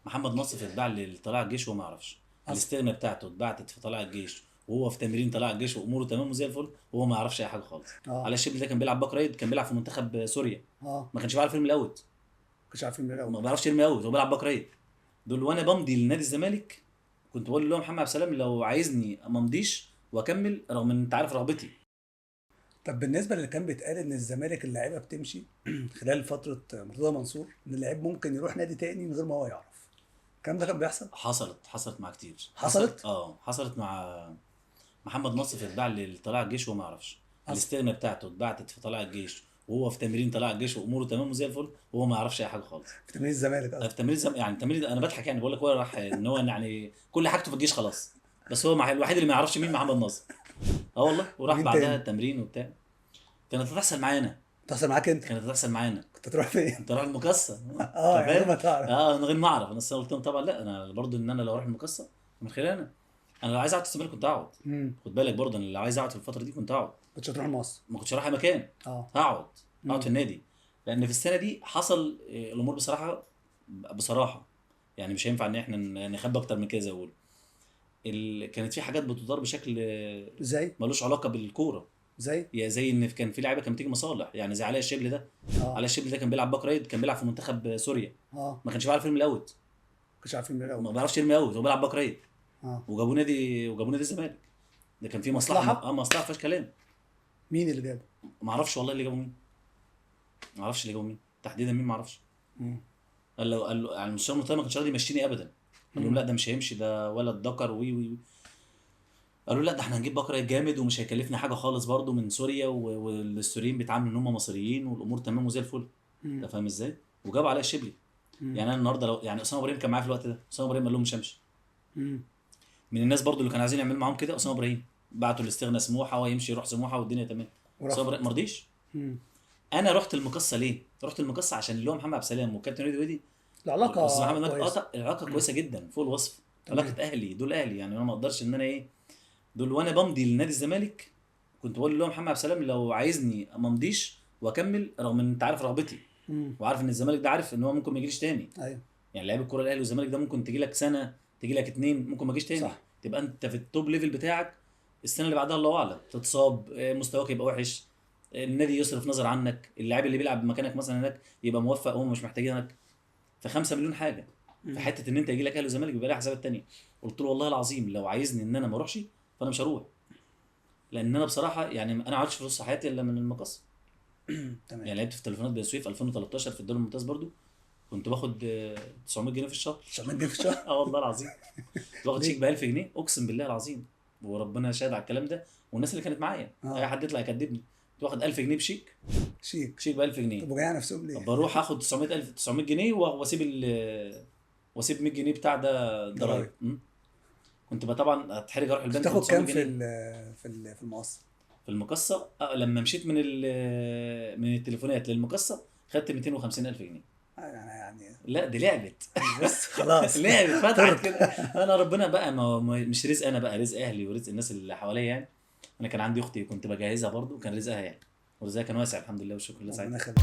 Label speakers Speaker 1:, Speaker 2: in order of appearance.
Speaker 1: محمد ناصف اتباع لطلائع الجيش وهو ما يعرفش.
Speaker 2: أصلاً.
Speaker 1: الاستغنى بتاعته اتبعتت في طلائع الجيش وهو في تمرين طلائع الجيش واموره تمام وزي الفل وهو ما يعرفش اي حاجه خالص. على الشبل ده كان بيلعب باك رايت، كان بيلعب في منتخب سوريا. ما كانش بيعرف يرمي الاوت،
Speaker 2: كنتش عارفين من الاول.
Speaker 1: ما بيعرفش يرمي اوت، هو بيلعب باك رايت. دول وانا بمضي لنادي الزمالك كنت بقول له محمد عبد السلام لو عايزني ما امضيش واكمل رغم ان انت عارف رغبتي.
Speaker 2: طب بالنسبه اللي كان بيتقال ان الزمالك اللاعيبه بتمشي خلال فتره مرتضى منصور، ان اللاعب ممكن يروح نادي تاني من غير ما هو يعرف، الكلام ده كان بيحصل؟
Speaker 1: حصلت مع كتير.
Speaker 2: حصلت؟
Speaker 1: حصلت مع محمد ناصف اتباع لطلائع الجيش وهو ما يعرفش. الاستغنى بتاعته اتبعتت في طلائع الجيش وهو في تمرين طلائع الجيش واموره تمام وزي الفل وهو ما يعرفش اي حاجه خالص.
Speaker 2: في تمرين الزمالك
Speaker 1: في تمرين يعني تمرين انا بضحك يعني بقول لك هو راح ان هو يعني كل حاجته في الجيش خلاص، بس هو الوحيد اللي ما يعرفش مين محمد ناصر. والله وراح بعدها التمرين وبتاع. كانت هتحصل معانا.
Speaker 2: تحصل معاك انت؟
Speaker 1: كانت هتحصل معانا.
Speaker 2: كنت تروح فين؟
Speaker 1: كنت اروح المقصه.
Speaker 2: من غير ما تعرف.
Speaker 1: من غير ما اعرف. انا قلت لهم طبعا لا، انا برضو ان انا لو اروح المقصه من خلال انا لو عايز اقعد في الزمالك كنت اقعد. خد بالك برضه انا لو عايز اقعد في الفتره دي كنت اقعد.
Speaker 2: كنتش هتروح مصر؟
Speaker 1: ما كنتش هروح اي مكان. هقعد في النادي. لان في السنه دي حصل الامور بصراحه يعني مش هينفع ان احنا نخبي اكتر من كده زي ما بيقولوا. كانت في حاجات بتدار بشكل
Speaker 2: زي
Speaker 1: ملوش علاقه بالكوره. زي ان كان في لعيبه كانت بتيجي مصالح، يعني زي علاء الشبل ده. علاء الشبل ده كان بيلعب باك رايت، كان بيلعب في منتخب سوريا. ما كانش بيعرف يرمي الاوت. ما بيعرفش يرمي اوت، هو بيلعب باك رايت. وجابوا نادي الزمالك. ده كان في مصلحه. مصلحه فيهاش كلام.
Speaker 2: مين اللي جابه؟
Speaker 1: ما اعرفش والله اللي جابه مين. ما اعرفش اللي جابه مين تحديدا، مين ما اعرفش. قال له يعني المستشار مرتضى ما كانش راضي يمشيني ابدا. قال لهم لا ده مش هيمشي، ده ولد ذكر وي. قالوا لا ده احنا هنجيب باك رايت جامد ومش هيكلفنا حاجه خالص برده من سوريا، والسوريين بيتعاملوا ان هم مصريين والامور تمام وزي الفل. انت فاهم ازاي؟ وجابوا عليا الشبلي. يعني انا النهارده لو يعني اسامه ابراهيم كان معايا في الوقت ده، اسامه ابراهيم قال لهم مش همشي. من الناس برضو اللي كانوا عايزين يعملوا معاهم كده اسامه ابراهيم. بعتوا الاستغنى سموحه ويمشي يروح سموحه والدنيا تمام. اسامه ابراهيم ما رضيش. انا رحت المقصه ليه؟ رحت المقصه عشان اللي هو محمد عبد السلام وكابتن ريدي ودي
Speaker 2: العلاقه
Speaker 1: كويسه. العلاقه كويسه جدا فوق الوصف. علاقه اهلي، دول اهلي يعني. انا ما اقدرش ان انا دول وانا بمضي لنادي الزمالك كنت بقول له محمد عبد السلام لو عايزني ما امضيش واكمل رغم ان انت عارف رغبتي وعارف ان الزمالك ده عارف ان هو ممكن ما يجيش تاني.
Speaker 2: ايوه
Speaker 1: يعني لعيب الكوره الاهلي والزمالك ده ممكن تجي لك سنه، تجي لك 2، ممكن ما تجيش تاني.
Speaker 2: صح.
Speaker 1: تبقى انت في التوب ليفل بتاعك، السنه اللي بعدها الله اعلم تتصاب، مستواك يبقى وحش، النادي يصرف نظر عنك، اللاعب اللي بيلعب مكانك مثلا هناك يبقى موفق وهم مش محتاجينك في 5 مليون حاجه. في حته ان انت يجي لك اهلي وزمالك بيبقى لها حسابات ثانيه. قلت له والله العظيم لو عايزني ان انا ما اروحش فانا مش هروح، لان انا بصراحه يعني انا ما عملتش فلوس في حياتي الا من المقص.
Speaker 2: تمام.
Speaker 1: يعني لعبت في تليفونات بني سويف 2013 في الدوري الممتاز برضو، كنت باخد 900 جنيه في الشهر.
Speaker 2: 900 جنيه في الشهر؟
Speaker 1: والله العظيم. باخد شيك ب 1000 جنيه اقسم بالله العظيم، وربنا شاهد على الكلام ده والناس اللي كانت معايا. اي حد يطلع يكذبني. كنت باخد 1000 جنيه بشيك. شيك ب 1000 جنيه.
Speaker 2: طب وجاي نفسهم ليه؟
Speaker 1: بروح اخد 900 جنيه واسيب 100 جنيه بتاع ده ضرايب. كنت بقى طبعا اتحرج اروح البنك.
Speaker 2: تاخد كام في المقصه؟
Speaker 1: في المقصه لما مشيت من التليفونات للمقصه خدت 250,000 جنيه.
Speaker 2: يعني
Speaker 1: لا دي لعبت.
Speaker 2: بس خلاص.
Speaker 1: لعبت فتحت كده. انا ربنا بقى مش رزق انا بقى، رزق اهلي ورزق الناس اللي حواليا يعني. انا كان عندي اختي كنت بجهزها برضو، كان رزقها يعني، ورزقها كان واسع الحمد لله والشكر لله ساعتها.